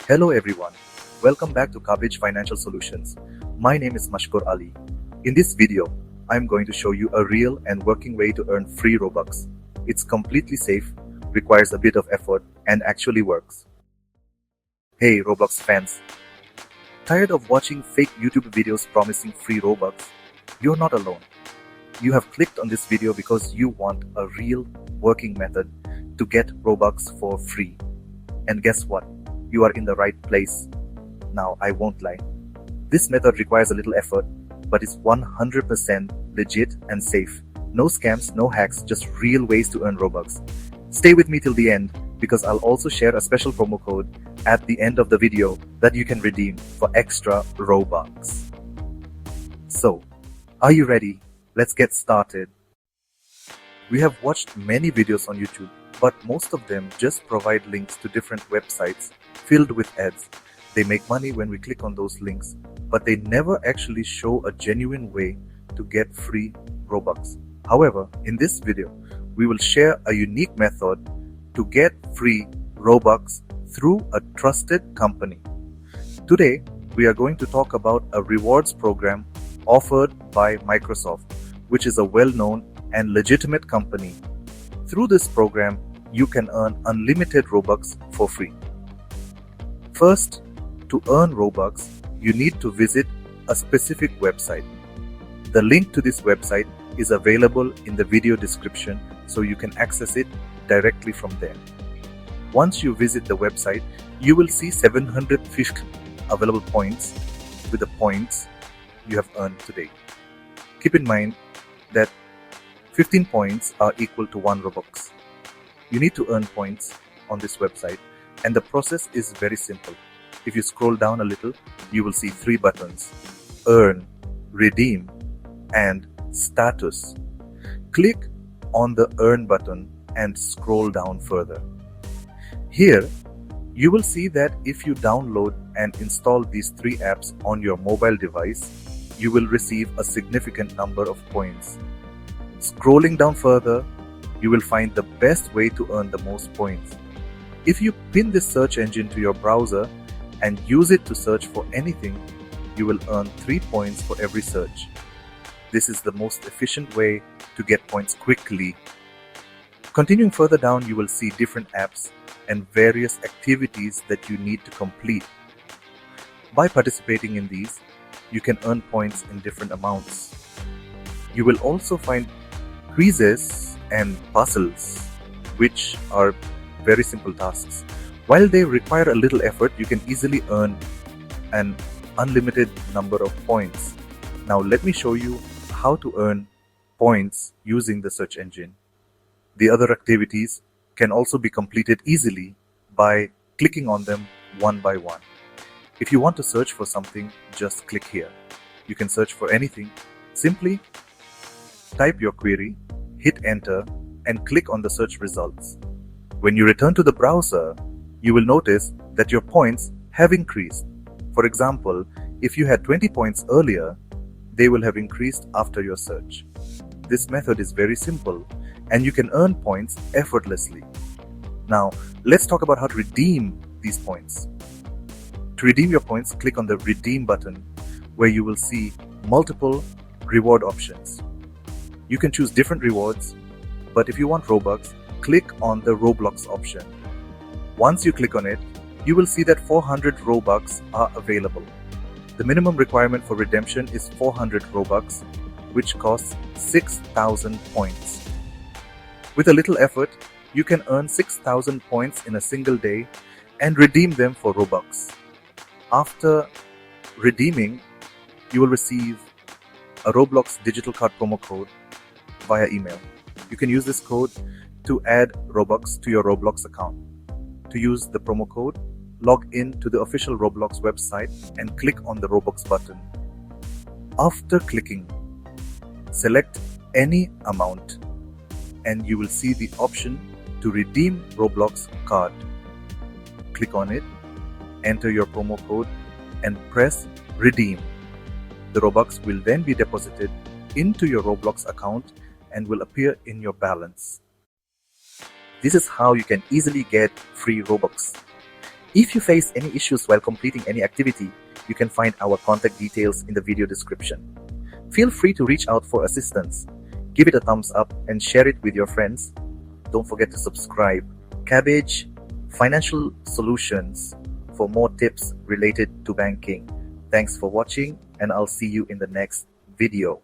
Hello everyone, welcome back to Kabbage Financial Solutions. My name is Mashkur Ali. In this video, I'm going to show you a real and working way to earn free Robux. It's completely safe, requires a bit of effort, and actually works. Hey Roblox fans, tired of watching fake YouTube videos promising free Robux? You're not alone. You have clicked on this video because you want a real working method to get Robux for free. And guess what? You are in the right place. Now, I won't lie. This method requires a little effort, but is 100% legit and safe. No scams, no hacks, just real ways to earn Robux. Stay with me till the end because I'll also share a special promo code at the end of the video that you can redeem for extra Robux. So, are you ready? Let's get started. We have watched many videos on YouTube, but most of them just provide links to different websites filled with ads. They make money when we click on those links, but they never actually show a genuine way to get free Robux. However, in this video, we will share a unique method to get free Robux through a trusted company. Today, we are going to talk about a rewards program offered by Microsoft, which is a well-known and legitimate company. Through this program, you can earn unlimited Robux for free. First, to earn Robux, you need to visit a specific website. The link to this website is available in the video description, so you can access it directly from there. Once you visit the website, you will see 750 available points with the points you have earned today. Keep in mind that 15 points are equal to 1 Robux. You need to earn points on this website, and the process is very simple. If you scroll down a little, you will see 3 buttons: Earn, Redeem, and Status. Click on the Earn button and scroll down further. Here, you will see that if you download and install these 3 apps on your mobile device, you will receive a significant number of points. Scrolling down further, you will find the best way to earn the most points. If you pin this search engine to your browser and use it to search for anything, you will earn 3 points for every search. This is the most efficient way to get points quickly. Continuing further down, you will see different apps and various activities that you need to complete. By participating in these, you can earn points in different amounts. You will also find quizzes and puzzles, which are very simple tasks. While they require a little effort, you can easily earn an unlimited number of points. Now let me show you how to earn points using the search engine. The other activities can also be completed easily by clicking on them one by one. If you want to search for something, just click here. You can search for anything. Simply type your query, hit enter, and click on the search results. When you return to the browser, you will notice that your points have increased. For example, if you had 20 points earlier, they will have increased after your search. This method is very simple, and you can earn points effortlessly. Now, let's talk about how to redeem these points. To redeem your points, click on the Redeem button, where you will see multiple reward options. You can choose different rewards, but if you want Robux, click on the Roblox option. Once you click on it, you will see that 400 Robux are available. The minimum requirement for redemption is 400 Robux, which costs 6,000 points. With a little effort, you can earn 6,000 points in a single day and redeem them for Robux. After redeeming, you will receive a Roblox digital card promo code via email. You can use this code to add Robux to your Roblox account. To use the promo code, log in to the official Roblox website and click on the Robux button. After clicking, select any amount and you will see the option to redeem Roblox card. Click on it, enter your promo code and press redeem. The Robux will then be deposited into your Roblox account and will appear in your balance. This is how you can easily get free Robux. If you face any issues while completing any activity, you can find our contact details in the video description. Feel free to reach out for assistance. Give it a thumbs up and share it with your friends. Don't forget to subscribe. Kabbage Financial Solutions for more tips related to banking. Thanks for watching, and I'll see you in the next video.